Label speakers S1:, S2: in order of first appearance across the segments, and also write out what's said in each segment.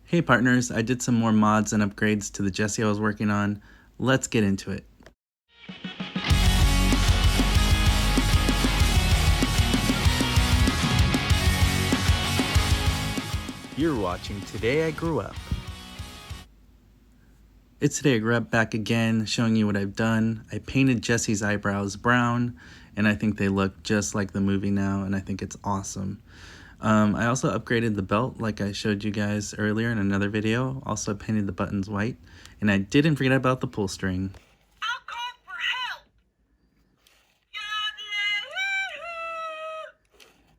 S1: Hey partners, I did some more mods and upgrades to the Jessie I was working on. Let's get into it. You're watching Today I Grew Up. It's Today I Grew Up back again, showing you what I've done. I painted Jessie's eyebrows brown, and I think they look just like the movie now, and I think it's awesome. I also upgraded the belt like I showed you guys earlier in another video. Also painted the buttons white, and I didn't forget about the pull string.
S2: I'll call for help.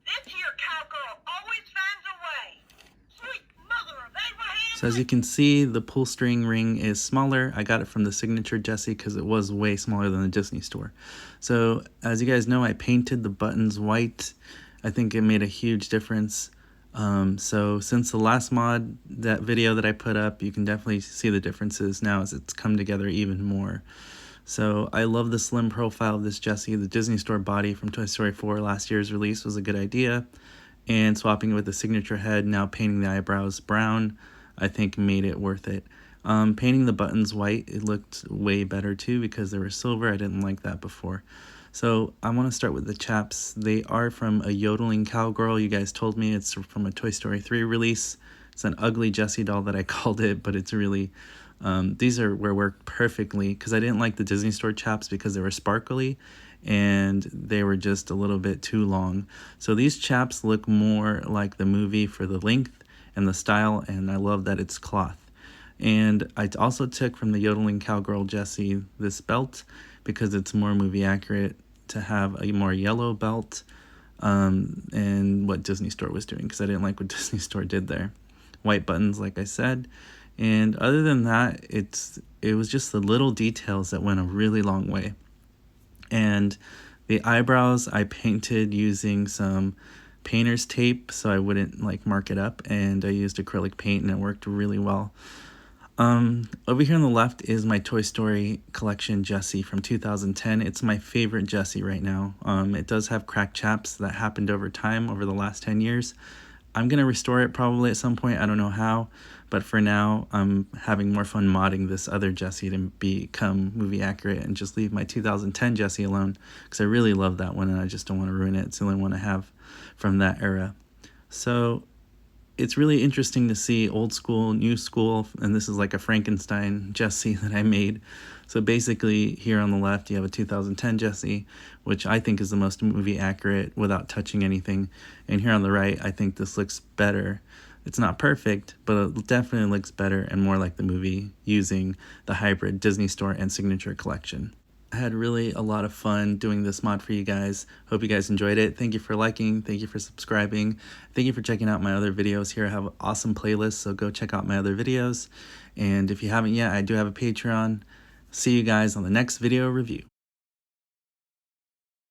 S2: This here cowgirl always finds a way. Sweet mother of Abraham.
S1: So as you can see, the pull string ring is smaller. I got it from the Signature Jessie because it was way smaller than the Disney store. So as you guys know, I painted the buttons white. I think it made a huge difference. So since the last mod, that video that I put up, you can definitely see the differences now as it's come together even more. So I love the slim profile of this Jessie. The Disney Store body from Toy Story 4 last year's release was a good idea. And swapping it with the signature head, now painting the eyebrows brown, I think made it worth it. Painting the buttons white, it looked way better too because they were silver. I didn't like that before. So I want to start with the Chaps. They are from a yodeling cowgirl. You guys told me it's from a Toy Story 3 release. It's an ugly Jessie doll that I called it, but it's really, these were worked perfectly because I didn't like the Disney Store Chaps because they were sparkly and they were just a little bit too long. So these Chaps look more like the movie for the length and the style, and I love that it's cloth. And I also took from the yodeling cowgirl Jessie this belt because it's more movie accurate to have a more yellow belt and what Disney Store was doing because I didn't like what Disney Store did there. White buttons, like I said. And other than that, it was just the little details that went a really long way. And the eyebrows I painted using some painter's tape so I wouldn't like mark it up, and I used acrylic paint and it worked really well. Over here on the left is my Toy Story collection Jessie from 2010. It's my favorite Jessie right now. It does have cracked chaps that happened over time over the last 10 years. I'm going to restore it probably at some point. I don't know how, but for now, I'm having more fun modding this other Jessie to become movie accurate and just leave my 2010 Jessie alone because I really love that one and I just don't want to ruin it. It's the only one I have from that era. So it's really interesting to see old school, new school, and this is like a Frankenstein Jessie that I made. So basically here on the left you have a 2010 Jessie, which I think is the most movie accurate without touching anything. And here on the right, I think this looks better. It's not perfect, but it definitely looks better and more like the movie using the hybrid Disney Store and Signature collection. I had really a lot of fun doing this mod for you guys. Hope you guys enjoyed it. Thank you for liking. Thank you for subscribing. Thank you for checking out my other videos here. I have an awesome playlist, so go check out my other videos. And if you haven't yet, I do have a Patreon. See you guys on the next video review.